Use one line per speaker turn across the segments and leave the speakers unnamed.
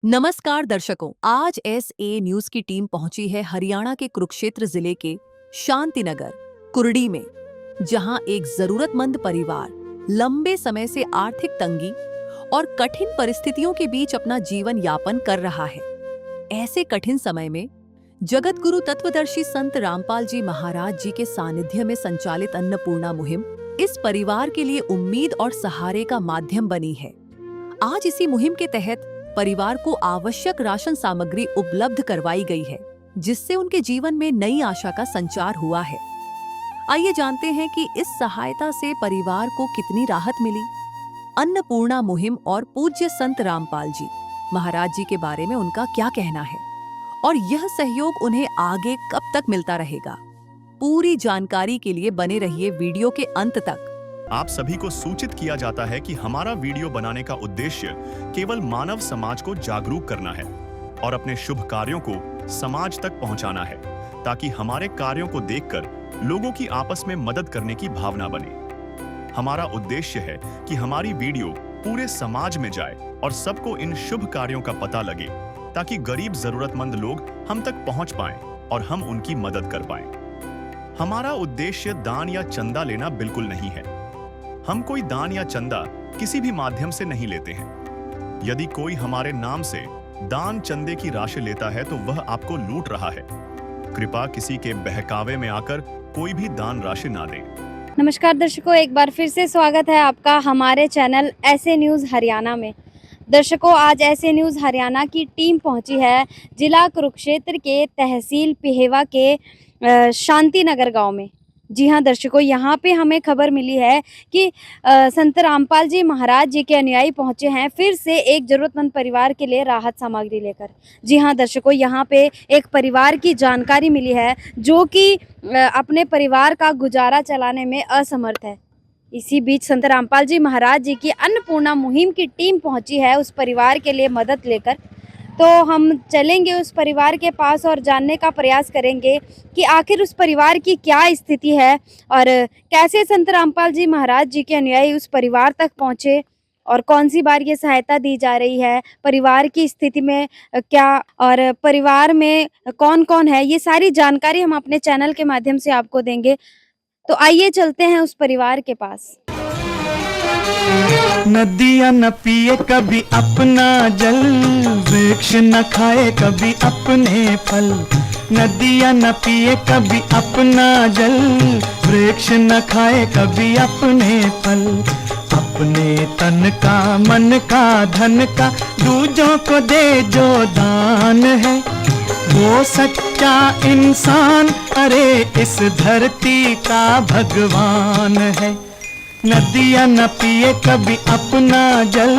नमस्कार दर्शकों, आज एसए न्यूज की टीम पहुंची है हरियाणा के कुरुक्षेत्र जिले के शांतिनगर कुर्डी में, जहां एक जरूरतमंद परिवार लंबे समय से आर्थिक तंगी और कठिन परिस्थितियों के बीच अपना जीवन यापन कर रहा है। ऐसे कठिन समय में जगत गुरु तत्वदर्शी संत रामपाल जी महाराज जी के सानिध्य में संचालित अन्नपूर्णा मुहिम इस परिवार के लिए उम्मीद और सहारे का माध्यम बनी है। आज इसी मुहिम के तहत परिवार को आवश्यक राशन सामग्री उपलब्ध करवाई गई है, जिससे उनके जीवन में नई आशा का संचार हुआ है। आइए जानते हैं कि इस सहायता से परिवार को कितनी राहत मिली। अन्नपूर्णा मुहिम और पूज्य संत रामपाल जी महाराज जी के बारे में उनका क्या कहना है और यह सहयोग उन्हें आगे कब तक मिलता रहेगा। पूरी जानकारी के लिए बने रहिए वीडियो के अंत तक।
आप सभी को सूचित किया जाता है कि हमारा वीडियो बनाने का उद्देश्य केवल मानव समाज को जागरूक करना है और अपने शुभ कार्यों को समाज तक पहुंचाना है, ताकि हमारे कार्यों को देखकर लोगों की आपस में मदद करने की भावना बने। हमारा उद्देश्य है कि हमारी वीडियो पूरे समाज में जाए और सबको इन शुभ कार्यों का पता लगे, ताकि गरीब जरूरतमंद लोग हम तक पहुंच पाएं और हम उनकी मदद कर पाएं। हमारा उद्देश्य दान या चंदा लेना बिल्कुल नहीं है। हम कोई दान या चंदा किसी भी माध्यम से नहीं लेते हैं। यदि कोई हमारे नाम से दान चंदे की राशि लेता है तो वह आपको लूट रहा है। कृपया किसी के बहकावे में आकर कोई भी दान राशि ना दें।
नमस्कार दर्शकों, एक बार फिर से स्वागत है आपका हमारे चैनल ऐसे न्यूज़ हरियाणा में। दर्शकों, आज ऐसे न्यूज़ हरियाणा की टीम पहुंची है जिला कुरुक्षेत्र के तहसील पिहेवा के शांतिनगर गांव में। जी हां दर्शकों, यहाँ पे हमें खबर मिली है कि संत रामपाल जी महाराज जी के अनुयायी पहुंचे हैं फिर से एक ज़रूरतमंद परिवार के लिए राहत सामग्री लेकर। जी हां दर्शकों, यहाँ पे एक परिवार की जानकारी मिली है जो कि अपने परिवार का गुजारा चलाने में असमर्थ है। इसी बीच संत रामपाल जी महाराज जी की अन्नपूर्णा मुहिम की टीम पहुंची है उस परिवार के लिए मदद लेकर। तो हम चलेंगे उस परिवार के पास और जानने का प्रयास करेंगे कि आखिर उस परिवार की क्या स्थिति है और कैसे संत रामपाल जी महाराज जी के अनुयायी उस परिवार तक पहुँचे और कौन सी बार ये सहायता दी जा रही है, परिवार की स्थिति में क्या और परिवार में कौन-कौन है, ये सारी जानकारी हम अपने चैनल के माध्यम से आपको देंगे। तो आइए चलते हैं उस परिवार के पास।
नदियाँ न पिए कभी अपना जल, वृक्ष न खाए कभी अपने फल। नदियाँ न पिए कभी अपना जल, वृक्ष न खाए कभी अपने फल। अपने तन का मन का धन का दूजों को दे जो दान है, वो सच्चा इंसान अरे इस धरती का भगवान है। नदियाँ न पिए कभी अपना जल,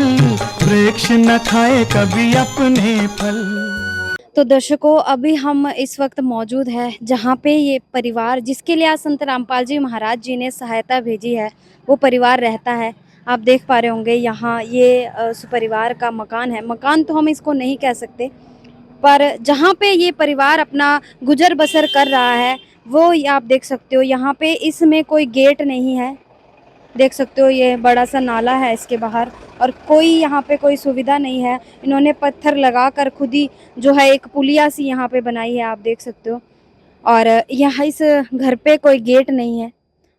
वृक्ष न खाए कभी अपने फल।
तो दर्शकों, अभी हम इस वक्त मौजूद है जहाँ पे ये परिवार जिसके लिए आज संत रामपाल जी महाराज जी ने सहायता भेजी है वो परिवार रहता है। आप देख पा रहे होंगे यहाँ ये उस परिवार का मकान है। मकान तो हम इसको नहीं कह सकते, पर जहाँ पे ये परिवार अपना गुजर बसर कर रहा है वो आप देख सकते हो। यहाँ पे इसमें कोई गेट नहीं है, देख सकते हो ये बड़ा सा नाला है इसके बाहर और कोई यहाँ पे कोई सुविधा नहीं है। इन्होंने पत्थर लगाकर खुद ही जो है एक पुलिया सी यहाँ पे बनाई है, आप देख सकते हो। और यहाँ इस घर पे कोई गेट नहीं है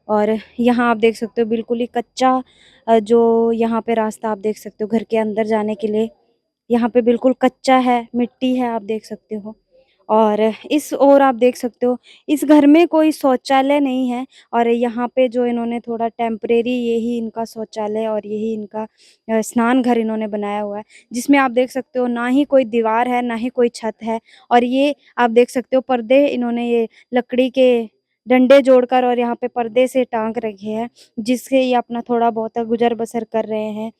और यहाँ आप देख सकते हो बिल्कुल ही कच्चा जो यहाँ पे रास्ता आप देख सकते हो घर के अंदर जाने के लिए, यहाँ पे बिल्कुल कच्चा है, मिट्टी है, आप देख सकते हो। और इस ओर आप देख सकते हो इस घर में कोई शौचालय नहीं है और यहाँ पे जो इन्होंने थोड़ा टेम्परेरी यही इनका शौचालय और यही इनका स्नान घर इन्होंने बनाया हुआ है, जिसमें आप देख सकते हो ना ही कोई दीवार है ना ही कोई छत है। और ये आप देख सकते हो पर्दे इन्होंने ये लकड़ी के डंडे जोड़कर और यहाँ पे पर्दे से टांग रखे हैं, जिससे ये अपना थोड़ा बहुत गुजर बसर कर रहे हैं।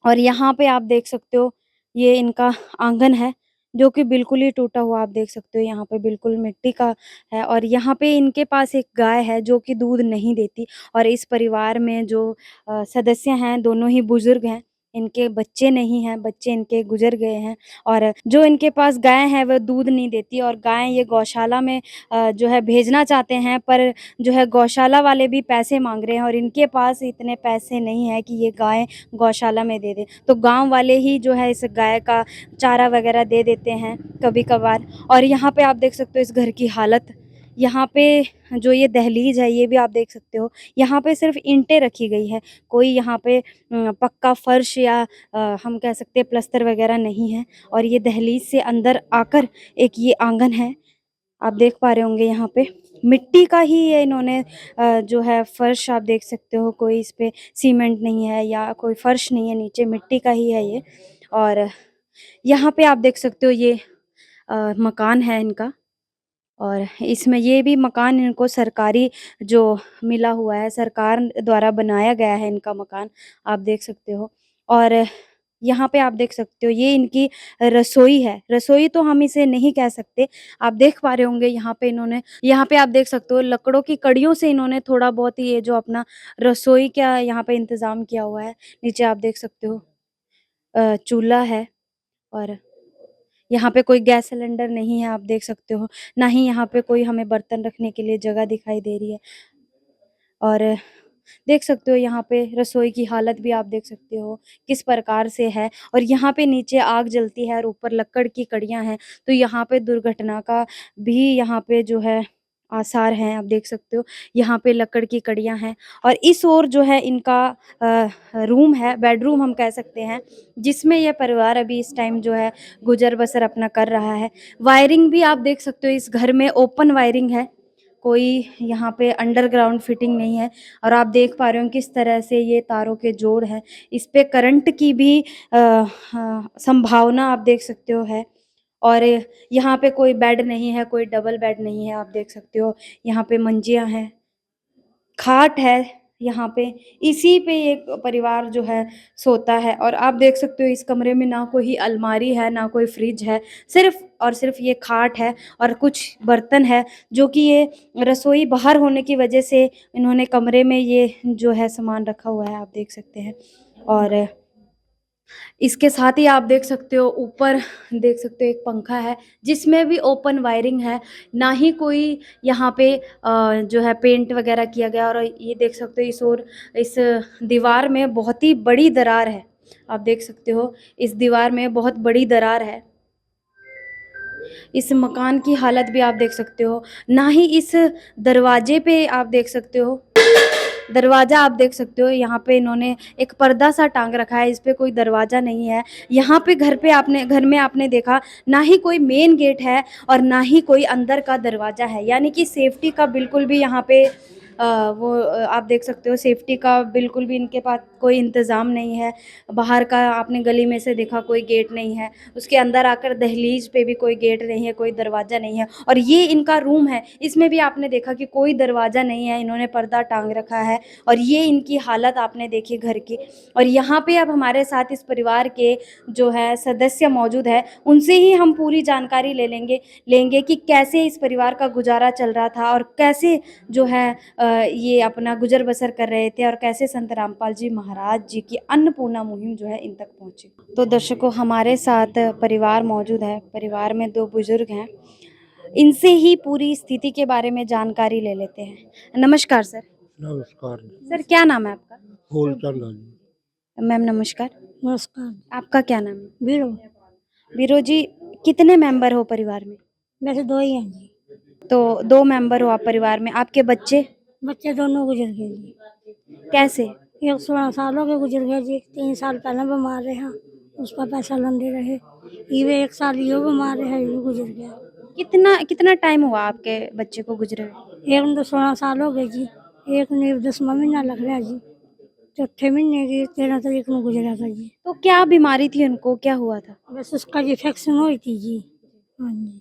और यहाँ पे आप देख सकते हो ये इनका आंगन है जो कि बिल्कुल ही टूटा हुआ आप देख सकते हो, यहाँ पे बिल्कुल मिट्टी का है। और यहाँ पे इनके पास एक गाय है जो कि दूध नहीं देती और इस परिवार में जो सदस्य हैं दोनों ही बुजुर्ग हैं। इनके बच्चे नहीं हैं, बच्चे इनके गुजर गए हैं और जो इनके पास गाय है वह दूध नहीं देती और गाय ये गौशाला में जो है भेजना चाहते हैं, पर जो है गौशाला वाले भी पैसे मांग रहे हैं और इनके पास इतने पैसे नहीं है कि ये गाय गौशाला में दे दें। तो गांव वाले ही जो है इस गाय का चारा वगैरह दे देते हैं कभी कभार। और यहाँ पे आप देख सकते हो इस घर की हालत, यहाँ पे जो ये दहलीज है ये भी आप देख सकते हो, यहाँ पे सिर्फ ईंटें रखी गई है, कोई यहाँ पे पक्का फर्श या हम कह सकते हैं प्लस्तर वगैरह नहीं है। और ये दहलीज से अंदर आकर एक ये आंगन है, आप देख पा रहे होंगे यहाँ पे मिट्टी का ही ये इन्होंने जो है फर्श आप देख सकते हो, कोई इस पे सीमेंट नहीं है या कोई फर्श नहीं है, नीचे मिट्टी का ही है ये। और यहाँ पे आप देख सकते हो ये मकान है इनका और इसमें ये भी मकान इनको सरकारी जो मिला हुआ है, सरकार द्वारा बनाया गया है इनका मकान, आप देख सकते हो। और यहाँ पे आप देख सकते हो ये इनकी रसोई है, रसोई तो हम इसे नहीं कह सकते, आप देख पा रहे होंगे यहाँ पे आप देख सकते हो लकड़ों की कड़ियों से इन्होंने थोड़ा बहुत ही ये जो अपना रसोई का यहाँ पे इंतज़ाम किया हुआ है। नीचे आप देख सकते हो चूल्हा है और यहाँ पे कोई गैस सिलेंडर नहीं है, आप देख सकते हो, ना ही यहाँ पे कोई हमें बर्तन रखने के लिए जगह दिखाई दे रही है। और देख सकते हो यहाँ पे रसोई की हालत भी आप देख सकते हो किस प्रकार से है। और यहाँ पे नीचे आग जलती है और ऊपर लकड़ की कड़ियाँ हैं, तो यहाँ पे दुर्घटना का भी यहाँ पे जो है आसार हैं, आप देख सकते हो। यहाँ पे लकड़ की कड़ियाँ हैं और इस ओर जो है इनका रूम है, बेडरूम हम कह सकते हैं, जिसमें यह परिवार अभी इस टाइम जो है गुजर बसर अपना कर रहा है। वायरिंग भी आप देख सकते हो इस घर में ओपन वायरिंग है, कोई यहाँ पे अंडरग्राउंड फिटिंग नहीं है। और आप देख पा रहे हो किस तरह से ये तारों के जोड़ हैं, इस पे करंट की भी संभावना आप देख सकते हो है। और यहाँ पे कोई बेड नहीं है, कोई डबल बेड नहीं है, आप देख सकते हो। यहाँ पे मंजियाँ हैं, खाट है यहाँ पे, इसी पे ये परिवार जो है सोता है। और आप देख सकते हो इस कमरे में ना कोई अलमारी है, ना कोई फ्रिज है, सिर्फ और सिर्फ ये खाट है और कुछ बर्तन है, जो कि ये रसोई बाहर होने की वजह से इन्होंने कमरे में ये जो है सामान रखा हुआ है, आप देख सकते हैं। और इसके साथ ही आप देख सकते हो ऊपर देख सकते हो एक पंखा है, जिसमें भी ओपन वायरिंग है, ना ही कोई यहाँ पे जो है पेंट वगैरह किया गया। और ये देख सकते हो इस दीवार में बहुत ही बड़ी दरार है, आप देख सकते हो इस दीवार में बहुत बड़ी दरार है। इस मकान की हालत भी आप देख सकते हो, ना ही इस दरवाजे पे आप देख सकते हो, दरवाज़ा आप देख सकते हो यहाँ पे इन्होंने एक पर्दा सा टांग रखा है, इस पे कोई दरवाज़ा नहीं है। यहाँ पे घर में आपने देखा ना ही कोई मेन गेट है और ना ही कोई अंदर का दरवाज़ा है, यानी कि सेफ्टी का बिल्कुल भी यहाँ पे आप देख सकते हो सेफ्टी का बिल्कुल भी इनके पास कोई इंतज़ाम नहीं है। बाहर का आपने गली में से देखा कोई गेट नहीं है, उसके अंदर आकर दहलीज पे भी कोई गेट नहीं है, कोई दरवाज़ा नहीं है। और ये इनका रूम है, इसमें भी आपने देखा कि कोई दरवाज़ा नहीं है, इन्होंने पर्दा टांग रखा है। और ये इनकी हालत आपने देखी घर की। और यहाँ पे अब हमारे साथ इस परिवार के जो है सदस्य मौजूद है, उनसे ही हम पूरी जानकारी लेंगे कि कैसे इस परिवार का गुजारा चल रहा था और कैसे जो है ये अपना गुजर बसर कर रहे थे और कैसे संत रामपाल जी महाराज जी की अन्नपूर्णा मुहिम जो है इन तक पहुंची। तो दर्शकों हमारे साथ परिवार मौजूद है, परिवार में 2 बुजुर्ग हैं, इनसे ही पूरी स्थिति के बारे में जानकारी ले लेते हैं। नमस्कार सर।
नमस्कार।
सर क्या नाम है आपका?
फूलचंद जी।
मैम नमस्कार।
नमस्कार।
आपका क्या नाम है?
बीरो।
बीरो जी, कितने मेंबर हो परिवार में?
वैसे 2 ही हैं जी।
तो 2 मेंबर हो आप परिवार में, आपके बच्चे?
बच्चे दोनों गुजर गए जी।
कैसे?
एक 16 सालों के गुजर गए जी, 3 साल पहले बीमार रहे, उसका पैसा लंदे रहे, ये 1 साल यो बीमार रहे, ये गुजर गया।
कितना टाइम हुआ आपके बच्चे को गुजरे हुए?
एक तो 16 साल हो गए जी, एक ने 10वां महीना लग रहा जी, चौथे महीने की 13 तारीख में गुजरा था जी।
तो क्या बीमारी थी उनको, क्या हुआ था?
बस उसका जी इन्फेक्शन हुई थी जी। हाँ जी,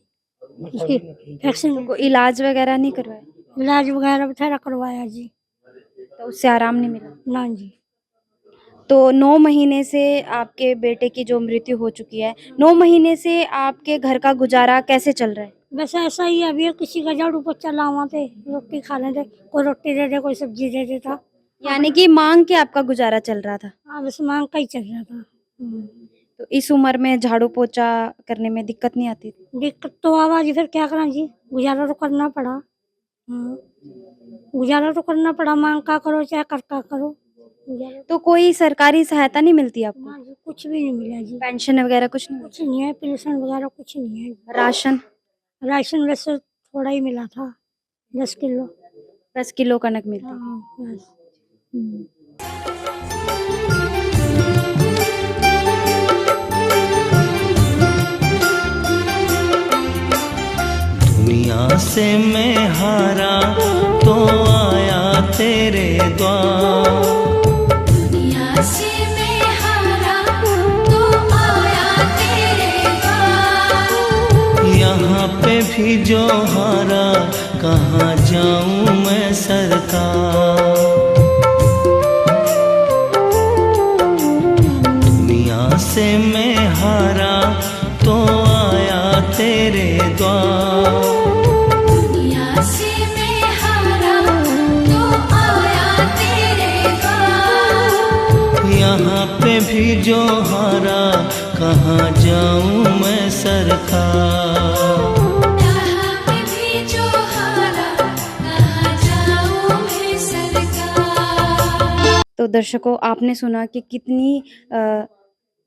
उसकी इन्फेक्शन,
उनको इलाज वगैरह नहीं करवाया?
इलाज वगैरह बथेरा करवाया जी,
तो उससे आराम नहीं मिला?
ना जी।
तो 9 महीने से आपके बेटे की जो मृत्यु हो चुकी है, 9 महीने से आपके घर का गुजारा कैसे चल रहा है?
वैसे ऐसा ही है, अभी किसी का झाड़ू पोछा लावा थे, रोटी खा लेते, कोई रोटी दे दे, कोई सब्जी दे देता,
यानी कि मांग के आपका गुजारा चल रहा था।
हाँ बस मांग का ही चल रहा था।
तो इस उम्र में झाड़ू पोछा करने में दिक्कत नहीं आती थी?
दिक्कत तो आवा जी, फिर क्या करा जी, गुजारा तो करना पड़ा। गुजारा तो करना पड़ा, मांग का करो चाहे कर का करो, गुजारा
तो कोई सरकारी सहायता नहीं मिलती आपको?
ना जी, कुछ भी नहीं मिला जी।
पेंशन वगैरह कुछ नहीं?
कुछ नहीं है, पेंशन वगैरह कुछ नहीं है।
राशन?
राशन वैसे थोड़ा ही मिला था, 10 किलो।
10 किलो कनक मिलती?
हाँ बस। हम्म।
दुनिया से मैं हारा तो आया तेरे द्वार,
दुनिया से मैं हारा तो आया तेरे द्वार।
यहाँ पे भी जो हारा कहाँ जाऊँ मैं सरकार। दुनिया से मैं हारा तो आया तेरे द्वार,
दुनिया से मैं हारा तो आया तेरे द्वार।
यहाँ पे भी जो हारा कहाँ जाऊँ मैं सरकार।
यहाँ पे भी जो हारा कहाँ जाऊँ मैं सरकार।
तो दर्शकों, आपने सुना कि कितनी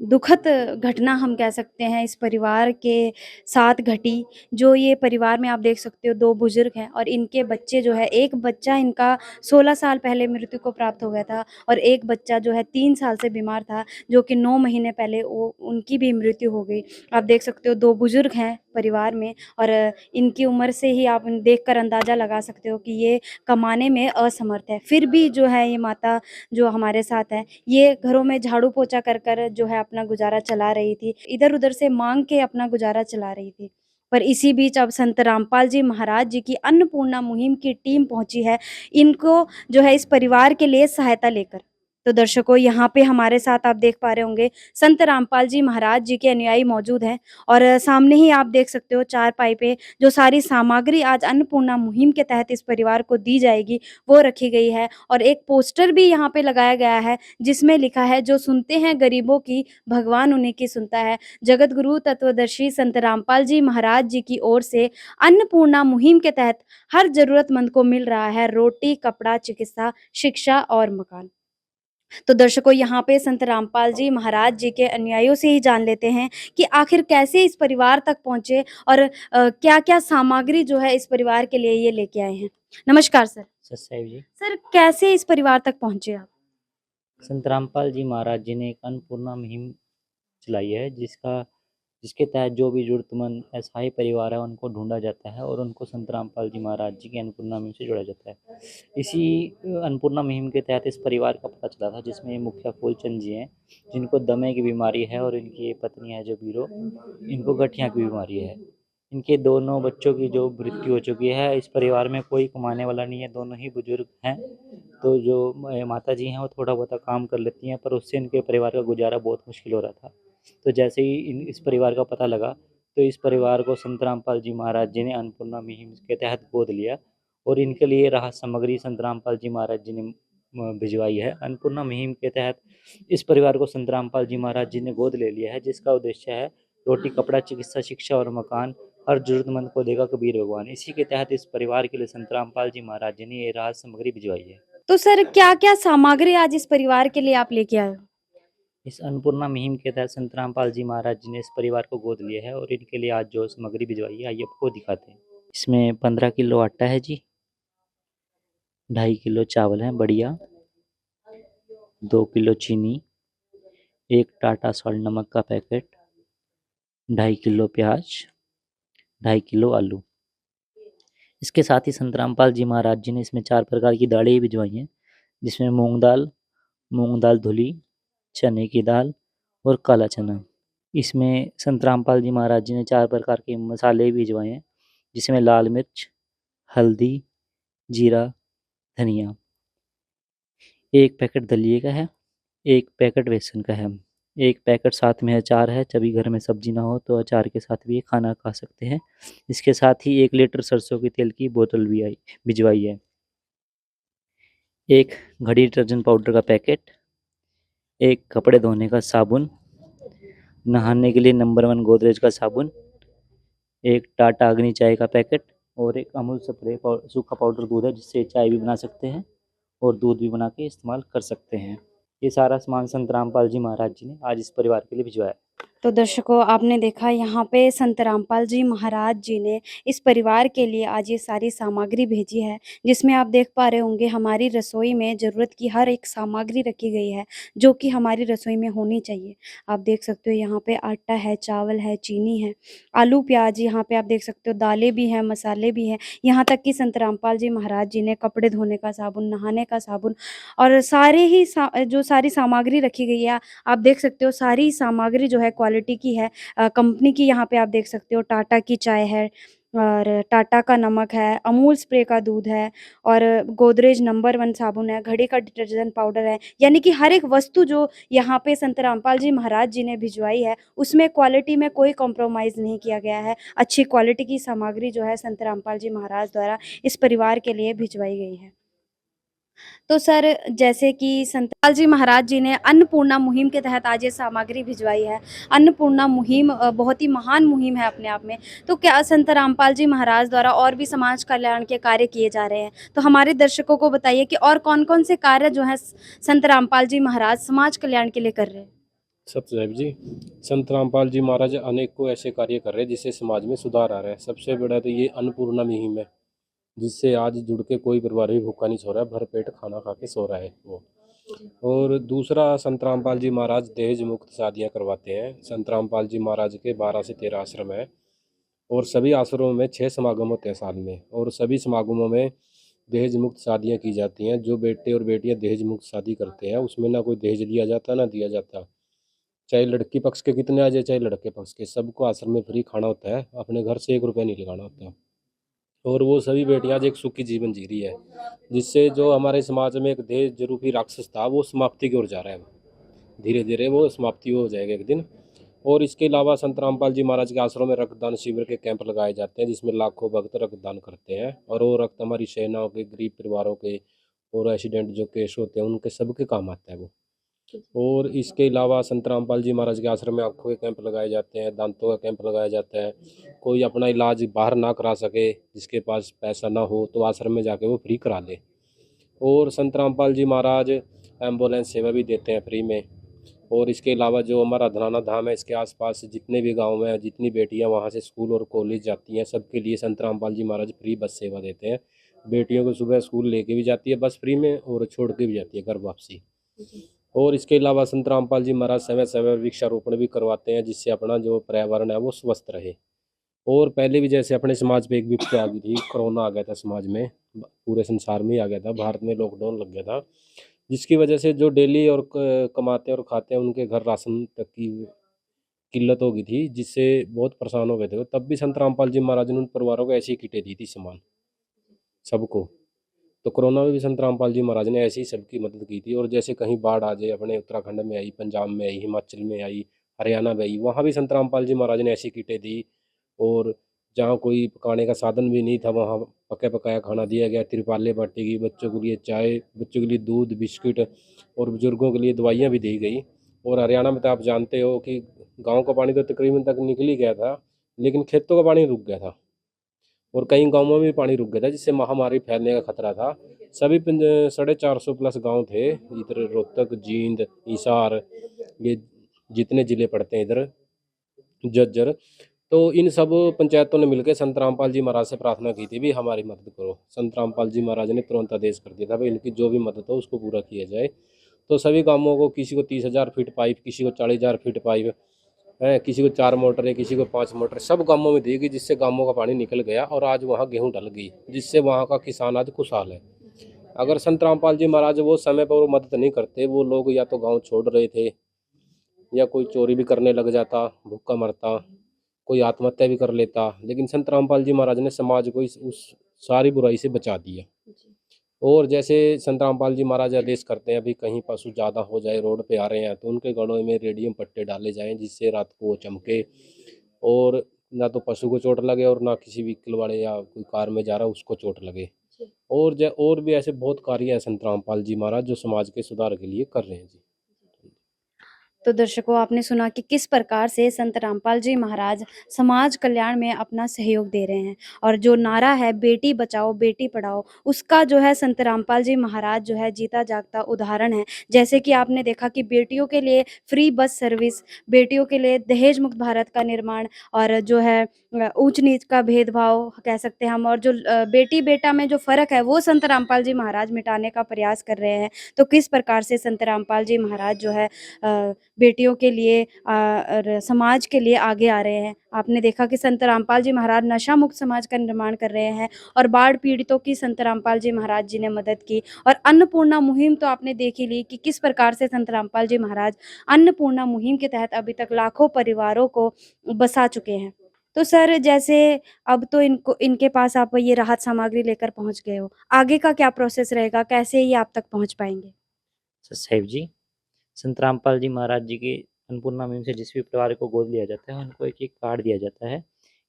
दुखद घटना हम कह सकते हैं इस परिवार के साथ घटी। जो ये परिवार में आप देख सकते हो 2 बुजुर्ग हैं और इनके बच्चे जो है, एक बच्चा इनका 16 साल पहले मृत्यु को प्राप्त हो गया था और एक बच्चा जो है 3 साल से बीमार था, जो कि 9 महीने पहले वो उनकी भी मृत्यु हो गई। आप देख सकते हो 2 बुजुर्ग हैं परिवार में और इनकी उम्र से ही आप देखकर अंदाज़ा लगा सकते हो कि ये कमाने में असमर्थ है। फिर भी जो है ये माता जो हमारे साथ है, ये घरों में झाड़ू पोछा कर जो है अपना गुजारा चला रही थी। इधर-उधर से माँग के अपना गुजारा चला रही थी। पर इसी बीच अब संत रामपाल जी महाराज जी की अन्नपूर्णा मुहिम की टीम पहुँची है, इनको जो है इस परिवार के लिए सहायता लेकर। तो दर्शकों, यहाँ पे हमारे साथ आप देख पा रहे होंगे संत रामपाल जी महाराज जी के अनुयायी मौजूद हैं और सामने ही आप देख सकते हो चारपाई पे जो सारी सामग्री आज अन्नपूर्णा मुहिम के तहत इस परिवार को दी जाएगी, वो रखी गई है और एक पोस्टर भी यहाँ पे लगाया गया है जिसमें लिखा है, जो सुनते हैं गरीबों की भगवान उन्हीं की सुनता है। जगत गुरु तत्वदर्शी संत रामपाल जी महाराज जी की ओर से अन्नपूर्णा मुहिम के तहत हर जरूरतमंद को मिल रहा है रोटी, कपड़ा, चिकित्सा, शिक्षा और मकान। तो दर्शकों, यहाँ पे संत रामपाल जी महाराज जी के अनुयायियों से ही जान लेते हैं कि आखिर कैसे इस परिवार तक पहुँचे और क्या-क्या सामग्री जो है इस परिवार के लिए ये लेके आए हैं। नमस्कार सर।
सत साहिब जी।
सर, कैसे इस परिवार तक पहुँचे आप?
संत रामपाल जी महाराज जी ने एक अन्नपूर्णा मुहिम चलाई है जिसके तहत जो भी जरूरतमंद असहाय परिवार है उनको ढूंढा जाता है और उनको संत रामपाल जी महाराज जी की अन्नपूर्णा मुहिम से जोड़ा जाता है। इसी अन्नपूर्णा मुहिम के तहत इस परिवार का पता चला था, जिसमें मुखिया फूलचंद जी हैं जिनको दमे की बीमारी है और इनकी ये पत्नी है जो बीरो, इनको गठिया की बीमारी है। इनके दोनों बच्चों की जो मृत्यु हो चुकी है। इस परिवार में कोई कमाने वाला नहीं है, दोनों ही बुजुर्ग हैं। तो जो माता जी हैं वो थोड़ा बहुत काम कर लेती हैं, पर उससे इनके परिवार का गुजारा बहुत मुश्किल हो रहा था। तो जैसे ही इस परिवार का पता लगा तो इस परिवार को संत रामपाल जी महाराज जी ने अन्नपूर्णा मुहिम के तहत गोद लिया और इनके लिए राहत सामग्री संत रामपाल जी महाराज जी ने भिजवाई है। अन्नपूर्णा मुहिम के तहत इस परिवार को संत रामपाल जी महाराज जी ने गोद ले लिया है, जिसका उद्देश्य है रोटी, कपड़ा, चिकित्सा, शिक्षा और मकान हर जरूरतमंद को देगा कबीर भगवान। इसी के तहत इस परिवार के लिए संत रामपाल जी महाराज जी ने ये राहत सामग्री भिजवाई है।
तो सर, क्या-क्या सामग्री आज इस परिवार के लिए आप लेके आए हो?
इस अन्नपूर्णा मुहिम के तहत संत रामपाल जी महाराज जी ने इस परिवार को गोद लिया है और इनके लिए आज जो सामग्री भिजवाई है आइए आपको दिखाते हैं। इसमें 15 किलो आटा है जी, 2.5 किलो चावल है बढ़िया, 2 किलो चीनी, 1 टाटा सॉल्ट नमक का पैकेट, 2.5 किलो प्याज, 2.5 किलो आलू। इसके साथ ही संत रामपाल जी महाराज जी ने इसमें 4 प्रकार की दालें भिजवाई हैं, जिसमें मूंग दाल धुली, चने की दाल और काला चना। इसमें संत रामपाल जी महाराज जी ने 4 प्रकार के मसाले भिजवाए हैं, जिसमें लाल मिर्च, हल्दी, जीरा, धनिया। 1 पैकेट दलिए का है, 1 पैकेट बेसन का है, 1 पैकेट साथ में अचार है। कभी घर में सब्जी ना हो तो अचार के साथ भी ये खाना खा सकते हैं। इसके साथ ही 1 लीटर सरसों के तेल की बोतल भी भिजवाई है। एक घड़ी डिटर्जेंट पाउडर का पैकेट, एक कपड़े धोने का साबुन, नहाने के लिए नंबर 1 गोदरेज का साबुन, एक टाटा अग्नि चाय का पैकेट और एक अमूल स्प्रे सूखा पाउडर दूध है, जिससे चाय भी बना सकते हैं और दूध भी बना के इस्तेमाल कर सकते हैं। ये सारा सामान संत रामपाल जी महाराज जी ने आज इस परिवार के लिए भिजवाया।
तो दर्शकों, आपने देखा यहाँ पे संत रामपाल जी महाराज जी ने इस परिवार के लिए आज ये सारी सामग्री भेजी है, जिसमें आप देख पा रहे होंगे हमारी रसोई में ज़रूरत की हर एक सामग्री रखी गई है, जो कि हमारी रसोई में होनी चाहिए। आप देख सकते हो यहाँ पे आटा है, चावल है, चीनी है, आलू प्याज, यहाँ पे आप देख सकते हो दालें भी हैं, मसाले भी हैं, यहाँ तक कि संत रामपाल जी महाराज जी ने कपड़े धोने का साबुन, नहाने का साबुन और सारे ही जो सारी सामग्री रखी गई है, आप देख सकते हो सारी सामग्री जो है क्वालिटी की है। कंपनी की यहाँ पे आप देख सकते हो टाटा की चाय है और टाटा का नमक है, अमूल स्प्रे का दूध है और गोदरेज नंबर 1 साबुन है, घड़ी का डिटर्जेंट पाउडर है। यानी कि हर एक वस्तु जो यहाँ पे संत रामपाल जी महाराज जी ने भिजवाई है, उसमें क्वालिटी में कोई कॉम्प्रोमाइज़ नहीं किया गया है। अच्छी क्वालिटी की सामग्री जो है संत रामपाल जी महाराज द्वारा इस परिवार के लिए भिजवाई गई है। तो सर, जैसे कि संतपाल जी महाराज जी ने अन्नपूर्णा मुहिम के तहत आज ये सामग्री भिजवाई है। अन्नपूर्णा मुहिम बहुत ही महान मुहिम है अपने आप में। तो क्या संत रामपाल जी महाराज द्वारा और भी समाज कल्याण के कार्य किए जा रहे हैं? तो हमारे दर्शकों को बताइए कि और कौन-कौन से कार्य जो हैं संत रामपाल जी महाराज समाज कल्याण के लिए कर रहे हैं?
सत्यदेव जी, संत रामपाल जी महाराज अनेकों ऐसे कार्य कर रहे हैं जिससे समाज में सुधार आ रहा है। सबसे बड़ा तो ये अन्नपूर्णा मुहिम है, जिससे आज जुड़ के कोई परिवार भी भूखा नहीं सो रहा है, भर पेट खाना खा के सो रहा है वो। और दूसरा, संत रामपाल जी महाराज दहेज मुक्त शादियाँ करवाते हैं। संत रामपाल जी महाराज के 12 से 13 आश्रम है और सभी आश्रमों में 6 समागम होते हैं साल में, और सभी समागमों में दहेज मुक्त शादियाँ की जाती हैं। जो बेटे और बेटियाँ दहेज मुक्त शादी करते हैं, उसमें ना कोई दहेज लिया जाता ना दिया जाता। चाहे लड़की पक्ष के कितने आ जाए, चाहे लड़के पक्ष के, सबको आश्रम में फ्री खाना होता है। अपने घर से 1 रुपया नहीं लगाना होता। और वो सभी बेटियां आज एक सुखी जीवन जी रही है, जिससे जो हमारे समाज में एक दहेज रूपी राक्षस था, वो समाप्ति की ओर जा रहा है। धीरे धीरे वो समाप्ति हो जाएगा एक दिन। और इसके अलावा संत रामपाल जी महाराज के आश्रम में रक्तदान शिविर के कैंप लगाए जाते हैं, जिसमें लाखों भक्त रक्तदान करते हैं। और वो रक्त हमारी सेनाओं के, गरीब परिवारों के और एक्सीडेंट जो केस होते हैं, उनके सबके काम आता है वो। और इसके अलावा संत रामपाल जी महाराज के आश्रम में आँखों के कैंप लगाए जाते हैं, दांतों का कैंप लगाया जाता है। कोई अपना इलाज बाहर ना करा सके, जिसके पास पैसा ना हो, तो आश्रम में जाके वो फ्री करा ले। और संत रामपाल जी महाराज एम्बुलेंस सेवा भी देते हैं फ्री में। और इसके अलावा जो हमारा धनाना धाम है, इसके आसपास जितने भी गांव में जितनी बेटियां वहां से स्कूल और कॉलेज जाती हैं, सबके लिए संत रामपाल जी महाराज फ्री बस सेवा देते हैं। बेटियों को सुबह स्कूल लेके भी जाती है बस फ्री में, और छोड़ के भी जाती है घर वापसी। और इसके अलावा संत रामपाल जी महाराज समय समय पर वृक्षारोपण भी करवाते हैं, जिससे अपना जो पर्यावरण है वो स्वस्थ रहे। और पहले भी जैसे अपने समाज पे एक विपत्ति आ गई थी, कोरोना आ गया था समाज में, पूरे संसार में ही आ गया था, भारत में लॉकडाउन लग गया था, जिसकी वजह से जो डेली और कमाते और खाते हैं, उनके घर राशन तक की किल्लत हो गई थी, जिससे बहुत परेशान हो गए थे। तब भी संत रामपाल जी महाराज ने उन परिवारों को ऐसी किटें दी थी सामान सबको। तो कोरोना में भी संत रामपाल जी महाराज ने ऐसी ही सबकी मदद की थी। और जैसे कहीं बाढ़ आ जाए, अपने उत्तराखंड में आई, पंजाब में आई, हिमाचल में आई, हरियाणा में आई, वहाँ भी संत रामपाल जी महाराज ने ऐसी किटें दी। और जहाँ कोई पकाने का साधन भी नहीं था, वहाँ पका पकाया खाना दिया गया, तिरपालें बांटी गई, बच्चों के लिए चाय, बच्चों के लिए दूध, बिस्किट और बुजुर्गों के लिए दवाइयाँ भी दी गई। और हरियाणा में तो आप जानते हो कि गाँव का पानी तो तकरीबन तक निकल ही गया था, लेकिन खेतों का पानी रुक गया था और कई गाँवों में भी पानी रुक गया था, जिससे महामारी फैलने का खतरा था। सभी 450 प्लस गांव थे इधर, रोहतक, जींद, हिसार, ये जितने ज़िले पड़ते हैं इधर, झज्जर। तो इन सब पंचायतों ने मिलकर संत रामपाल जी महाराज से प्रार्थना की थी भी हमारी मदद करो। संत रामपाल जी महाराज ने तुरंत आदेश कर दिया था भाई इनकी जो भी मदद हो उसको पूरा किया जाए। तो सभी गाँवों को, किसी को 30,000 फीट पाइप, किसी को 40,000 फीट पाइप है, किसी को 4 मोटर है, किसी को 5 मोटर, सब गांवों में दी गई, जिससे गांवों का पानी निकल गया और आज वहां गेहूं डल गई, जिससे वहां का किसान आज खुशहाल है। अगर संत रामपाल जी महाराज वो समय पर वो मदद नहीं करते, वो लोग या तो गांव छोड़ रहे थे, या कोई चोरी भी करने लग जाता, भूखा मरता, कोई आत्महत्या भी कर लेता। लेकिन संत रामपाल जी महाराज ने समाज को उस सारी बुराई से बचा दिया। और जैसे संत रामपाल जी महाराज आदेश करते हैं, अभी कहीं पशु ज़्यादा हो जाए, रोड पे आ रहे हैं, तो उनके गलों में रेडियम पट्टे डाले जाएं, जिससे रात को वो चमके और ना तो पशु को चोट लगे और ना किसी व्हीकल वाले या कोई कार में जा रहा है उसको चोट लगे। और भी ऐसे बहुत कार्य हैं संत रामपाल जी महाराज जो समाज के सुधार के लिए कर रहे हैं जी।
तो दर्शकों, आपने सुना कि किस प्रकार से संत रामपाल जी महाराज समाज कल्याण में अपना सहयोग दे रहे हैं, और जो नारा है बेटी बचाओ बेटी पढ़ाओ, उसका जो है संत रामपाल जी महाराज जो है जीता जागता उदाहरण है। जैसे कि आपने देखा कि बेटियों के लिए फ्री बस सर्विस, बेटियों के लिए दहेज मुक्त भारत का निर्माण, और जो है ऊंच नीच का भेदभाव कह सकते हैं हम, और जो बेटी बेटा में जो फर्क है वो संत रामपाल जी महाराज मिटाने का प्रयास कर रहे हैं। तो किस प्रकार से संत रामपाल जी महाराज जो है बेटियों के लिए और समाज के लिए आगे आ रहे हैं। आपने देखा कि संत रामपाल जी महाराज नशा मुक्त समाज का निर्माण कर रहे हैं, और बाढ़ पीड़ितों की संत रामपाल जी महाराज जी ने मदद की, और अन्नपूर्णा मुहिम तो आपने देख ही ली कि किस प्रकार से संत रामपाल जी महाराज अन्नपूर्णा मुहिम के तहत अभी तक लाखों परिवारों को बसा चुके हैं। तो सर, जैसे अब तो इनके पास आप ये राहत सामग्री लेकर पहुंच गए हो, आगे का क्या प्रोसेस रहेगा, कैसे ये आप तक पहुंच पाएंगे?
साहिब जी, संत रामपाल जी महाराज जी की अन्नपूर्णा मुहिम से जिस भी परिवार को गोद लिया जाता है उनको एक कार्ड दिया जाता है।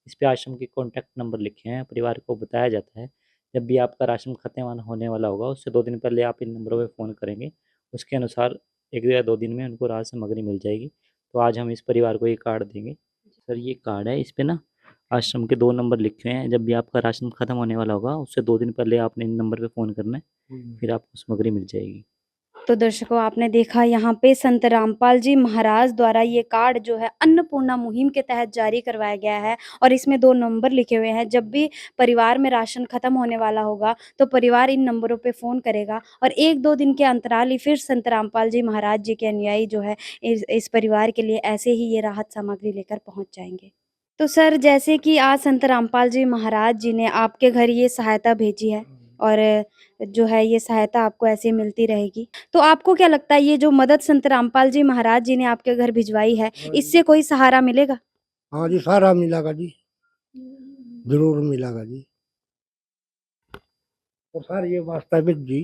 इस पे आश्रम के कॉन्टैक्ट नंबर लिखे हैं। परिवार को बताया जाता है जब भी आपका राशन खत्म होने वाला होगा उससे 2 दिन पहले आप इन नंबरों पे फ़ोन करेंगे, उसके अनुसार 1 या 2 दिन में उनको राहत सामग्री मिल जाएगी। तो आज हम इस परिवार को ये कार्ड देंगे। सर, ये कार्ड है, इस पे ना आश्रम के 2 नंबर लिखे हैं। जब भी आपका राशन खत्म होने वाला होगा उससे 2 दिन पहले आपने इन नंबर पे फ़ोन करना है, फिर आपको सामग्री मिल जाएगी।
तो दर्शकों, आपने देखा यहाँ पे संत रामपाल जी महाराज द्वारा ये कार्ड जो है अन्नपूर्णा मुहिम के तहत जारी करवाया गया है, और इसमें 2 नंबर लिखे हुए हैं। जब भी परिवार में राशन खत्म होने वाला होगा तो परिवार इन नंबरों पे फ़ोन करेगा, और 1-2 दिन के अंतराल ही फिर संत रामपाल जी महाराज जी के अनुयायी जो है इस परिवार के लिए ऐसे ही ये राहत सामग्री लेकर पहुँच जाएंगे। तो सर, जैसे कि आज संत रामपाल जी महाराज जी ने आपके घर ये सहायता भेजी है, और जो है ये सहायता आपको ऐसे मिलती रहेगी, तो आपको क्या लगता है ये जो मदद संत रामपाल जी महाराज जी ने आपके घर भिजवाई है, इससे कोई सहारा मिलेगा?
हाँ जी, सारा मिलेगा जी, जरूर मिलेगा जी। और सर ये वास्तविक जी,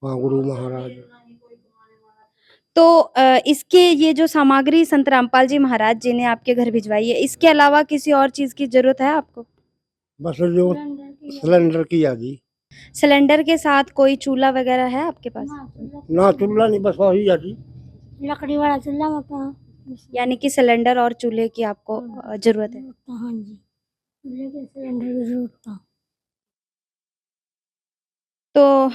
हाँ, गुरु महाराज।
तो इसके ये जो सामग्री संत रामपाल जी महाराज जी ने आपके घर भिजवाई है, इसके अलावा किसी और चीज़ की ज़रूरत है आपको?
बस जो सिलेंडर की है जी।
सिलेंडर के साथ कोई चूल्हा वगैरह है आपके पास?
ना चूल्हा नहीं, बस वही है जी।
लकड़ी वाला चूल्हा मका।
यानी कि सिलेंडर और चूल्हे की आपको ज़रूरत है।
हाँ जी, चूल्हे के सिलेंडर की जरूरत था।
तो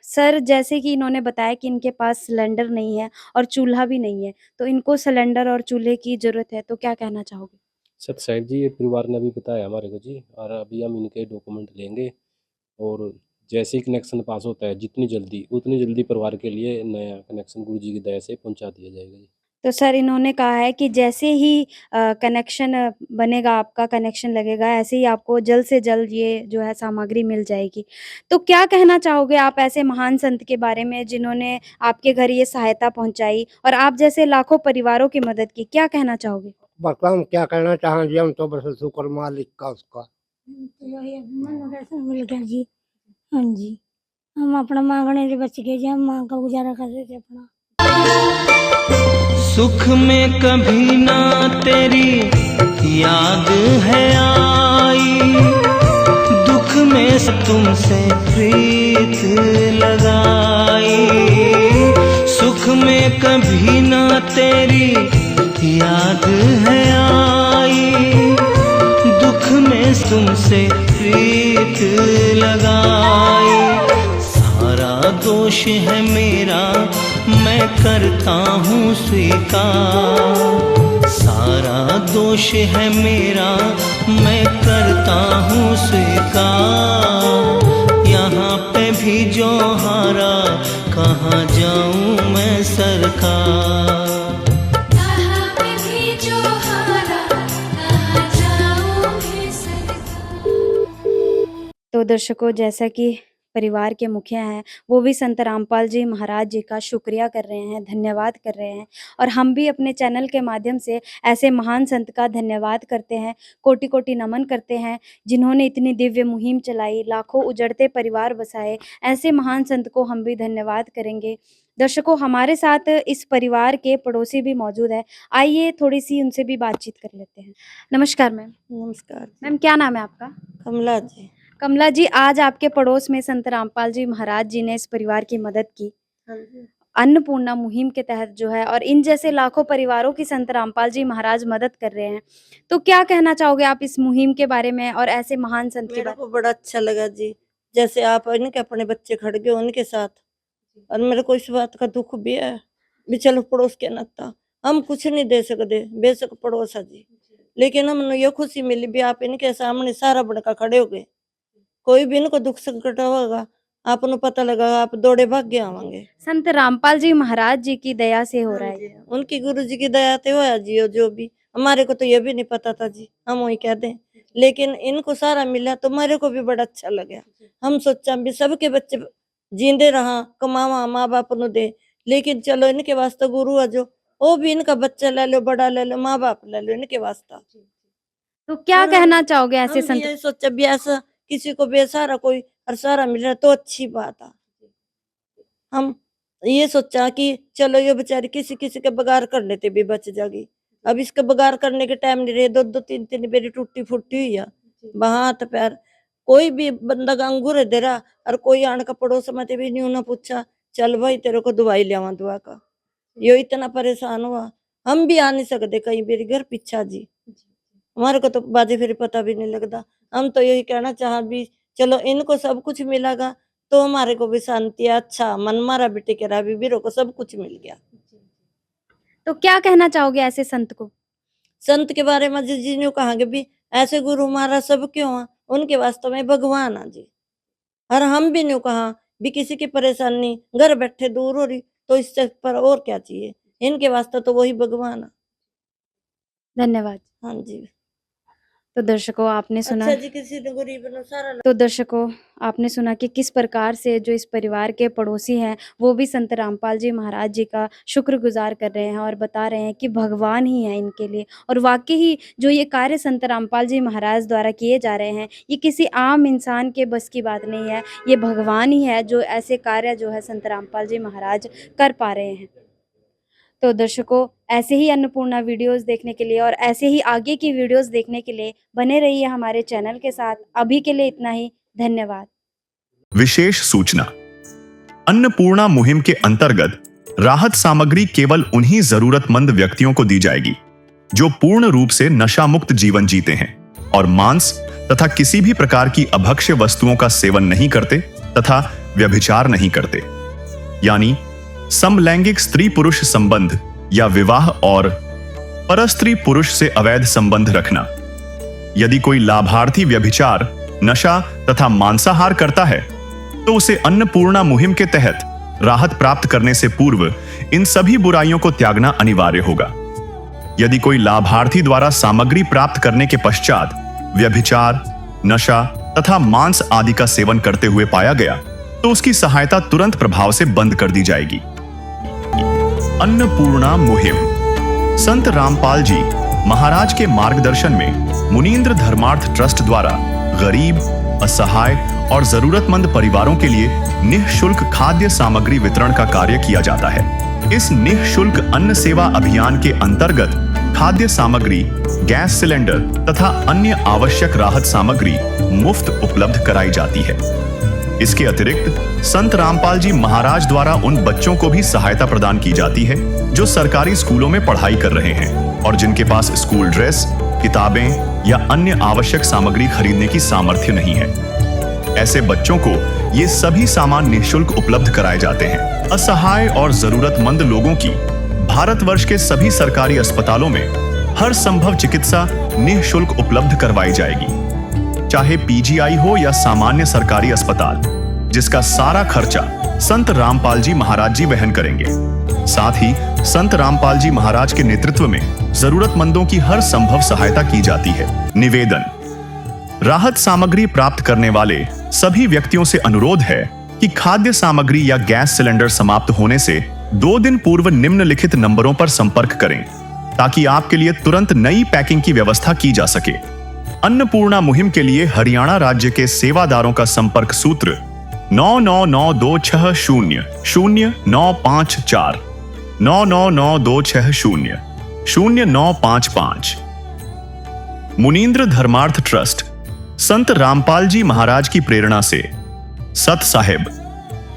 सर, जैसे कि इन्होंने बताया कि इनके पास सिलेंडर नहीं है और चूल्हा भी नहीं है, तो इनको सिलेंडर और चूल्हे की ज़रूरत है, तो क्या कहना चाहोगे?
सत साहिब जी, ये परिवार ने अभी बताया हमारे को जी, और अभी हम इनके डॉक्यूमेंट लेंगे, और जैसे ही कनेक्शन पास होता है जितनी जल्दी उतनी जल्दी परिवार के लिए नया कनेक्शन गुरु जी की दया से पहुंचा दिया जाएगा जी।
तो सर, इन्होंने कहा है कि जैसे ही कनेक्शन बनेगा, आपका कनेक्शन लगेगा, ऐसे ही आपको जल्द से जल्द ये जो है सामग्री मिल जाएगी। तो क्या कहना चाहोगे आप ऐसे महान संत के बारे में जिन्होंने आपके घर ये सहायता पहुंचाई और आप जैसे लाखों परिवारों की मदद की, क्या कहना चाहोगे?
बस हम क्या कहना चाहें जी, हम तो बस शुक्र मालिक का उसका।
तो यही मनोदर्शन मिल गया जी। हाँ जी, हम अपना मांगने से बच गए जी, हम मांग का गुजारा कर रहे थे अपना।
सुख में कभी ना तेरी याद है आई, दुख में तुमसे प्रीत लगाई। सुख में कभी ना तेरी याद है आई, दुख में तुमसे प्रीत लगाई। सारा दोष है मेरा, मैं करता हूँ स्वीकार। सारा दोष है मेरा, मैं करता हूँ स्वीकार। यहाँ पे भी जो हारा, कहाँ जाऊँ मैं सरकार।
कहाँ पे भी जो हारा, कहाँ जाऊँ मैं सरकार।
तो दर्शकों, जैसा कि परिवार के मुखिया हैं वो भी संत रामपाल जी महाराज जी का शुक्रिया कर रहे हैं, धन्यवाद कर रहे हैं। और हम भी अपने चैनल के माध्यम से ऐसे महान संत का धन्यवाद करते हैं, कोटि कोटि नमन करते हैं, जिन्होंने इतनी दिव्य मुहिम चलाई, लाखों उजड़ते परिवार बसाए। ऐसे महान संत को हम भी धन्यवाद करेंगे। दर्शकों, हमारे साथ इस परिवार के पड़ोसी भी मौजूद है, आइए थोड़ी सी उनसे भी बातचीत कर लेते हैं। नमस्कार मैम।
नमस्कार
मैम, क्या नाम है आपका?
कमला जी।
कमला जी, आज आपके पड़ोस में संत रामपाल जी महाराज जी ने इस परिवार की मदद की,
हाँ जी।
अन्नपूर्णा मुहिम के तहत जो है, और इन जैसे लाखों परिवारों की संत रामपाल जी महाराज मदद कर रहे हैं, तो क्या कहना चाहोगे आप इस मुहिम के बारे में और ऐसे महान संत के
मेरे
बारे
को बड़ा अच्छा लगा जी, जैसे आप इनके अपने बच्चे खड़ गए उनके साथ, और मेरे को इस बात का दुख भी है भी चलो पड़ोस के नाता हम कुछ नहीं दे सकते, बेशक पड़ोस है जी, लेकिन हमने ये खुशी मिली भी आप इनके सामने सारा बनका खड़े हो गए। कोई भी इनको दुख संकट होगा आपको पता लगा आप दौड़े भाग के आवांगे।
संत रामपाल जी महाराज जी की दया से हो रहा है।
उनकी गुरु जी की दया ते होया जी, जो भी हमारे को तो ये भी नहीं पता था जी, हम वही कह दें, लेकिन इनको सारा मिला तो मेरे को भी बड़ा अच्छा लगा। हम सोचा भी सबके बच्चे जींदे रहा, कमावा, माँ बाप नु दे, लेकिन चलो इनके वास्ते गुरु है जो, वो भी इनका बच्चा ले लो, बड़ा ले लो, माँ बाप ले लो इनके वास्ते।
तो क्या कहना चाहोगे ऐसे
हम
संत?
ये सोचा भी ऐसा किसी को बेसहारा कोई और सहारा मिल रहा तो अच्छी बात है। हम ये सोचा कि चलो ये बेचारी किसी किसी के बगार करने ते भी बच जाएगी, अब इसके बगार करने के टाइम नहीं रहे, दो दो तीन तीन मेरी टूटी फूटी हुई है, हाथ पैर कोई भी बंदा अंगूर दे रहा, और कोई आने का पड़ोस में भी नहीं उन्हें पूछा चल भाई तेरे को दवाई लियावा दुआ का, यो इतना परेशान हुआ। हम भी आ नहीं सकते कहीं मेरे घर पीछा जी, हमारे को तो बाजे फिर पता भी नहीं लगता। हम तो यही कहना चाह भी चलो इनको सब कुछ मिलेगा तो हमारे को भी शांति है, अच्छा मन मारा बेटे के रहा भी बीरो को सब कुछ मिल गया।
तो क्या कहना चाहोगे ऐसे संत को?
संत के बारे में जी ने कहा भी ऐसे गुरु महाराज सब क्यों है, उनके वास्तव में भगवान है जी। और हम भी नहीं कहा भी किसी की परेशानी घर बैठे दूर हो रही तो इससे पर और क्या चाहिए, इनके वास्ते तो वही भगवान है।
धन्यवाद।
हाँ जी।
तो दर्शकों, आपने सुना
अच्छा जी, किसी ने गरीब ने सारा
तो दर्शकों, आपने सुना कि किस प्रकार से जो इस परिवार के पड़ोसी हैं वो भी संत रामपाल जी महाराज जी का शुक्रगुजार कर रहे हैं और बता रहे हैं कि भगवान ही है इनके लिए। और वाकई ही जो ये कार्य संत रामपाल जी महाराज द्वारा किए जा रहे हैं, ये किसी आम इंसान के बस की बात नहीं है, ये भगवान ही है जो ऐसे कार्य जो है संत रामपाल जी महाराज कर पा रहे हैं। तो दर्शकों, ऐसे ही अन्नपूर्णा वीडियोस देखने के लिए और ऐसे ही आगे की वीडियोस देखने के लिए बने रहिए हमारे चैनल के साथ। अभी के लिए इतना ही, धन्यवाद।
विशेष सूचना, अन्नपूर्णा मुहिम के अंतर्गत राहत सामग्री केवल उन्हीं जरूरतमंद व्यक्तियों को दी जाएगी जो पूर्ण रूप से नशा मुक्त जीवन जीते हैं और मांस तथा किसी भी प्रकार की अभक्ष्य वस्तुओं का सेवन नहीं करते तथा व्यभिचार नहीं करते, यानी समलैंगिक स्त्री पुरुष संबंध या विवाह और परस्त्री पुरुष से अवैध संबंध रखना। यदि कोई लाभार्थी व्यभिचार, नशा तथा मांसाहार करता है तो उसे अन्नपूर्णा मुहिम के तहत राहत प्राप्त करने से पूर्व इन सभी बुराइयों को त्यागना अनिवार्य होगा। यदि कोई लाभार्थी द्वारा सामग्री प्राप्त करने के पश्चात व्यभिचार, नशा तथा मांस आदि का सेवन करते हुए पाया गया तो उसकी सहायता तुरंत प्रभाव से बंद कर दी जाएगी। अन्नपूर्णा मुहिम संत रामपाल जी महाराज के मार्गदर्शन में मुनींद्र धर्मार्थ ट्रस्ट द्वारा गरीब, असहाय और जरूरतमंद परिवारों के लिए निःशुल्क खाद्य सामग्री वितरण का कार्य किया जाता है। इस निःशुल्क अन्न सेवा अभियान के अंतर्गत खाद्य सामग्री, गैस सिलेंडर तथा अन्य आवश्यक राहत सामग्री मुफ्त उपलब्ध कराई जाती है। इसके अतिरिक्त संत रामपाल जी महाराज द्वारा उन बच्चों को भी सहायता प्रदान की जाती है जो सरकारी स्कूलों में पढ़ाई कर रहे हैं और जिनके पास स्कूल ड्रेस, किताबें या अन्य आवश्यक सामग्री खरीदने की सामर्थ्य नहीं है। ऐसे बच्चों को ये सभी सामान निःशुल्क उपलब्ध कराए जाते हैं। असहाय और जरूरतमंद लोगों की भारतवर्ष के सभी सरकारी अस्पतालों में हर संभव चिकित्सा निःशुल्क उपलब्ध करवाई जाएगी, चाहे पीजीआई हो या सामान्य सरकारी अस्पताल, जिसका सारा खर्चा संत रामपाल जी महाराज जी वहन करेंगे। साथ ही संत रामपाल जी महाराज के नेतृत्व में जरूरतमंदों की हर संभव सहायता की जाती है। निवेदन, राहत सामग्री प्राप्त करने वाले सभी व्यक्तियों से अनुरोध है कि खाद्य सामग्री या गैस सिलेंडर समाप्त होने से 2 दिन पूर्व निम्नलिखित नंबरों पर संपर्क करें ताकि आपके लिए तुरंत नई पैकिंग की व्यवस्था की जा सके। अन्नपूर्णा मुहिम के लिए हरियाणा राज्य के सेवादारों का संपर्क सूत्र 9992600954 9992600955। मुनीन्द्र धर्मार्थ ट्रस्ट संत रामपाल जी महाराज की प्रेरणा से सत साहिब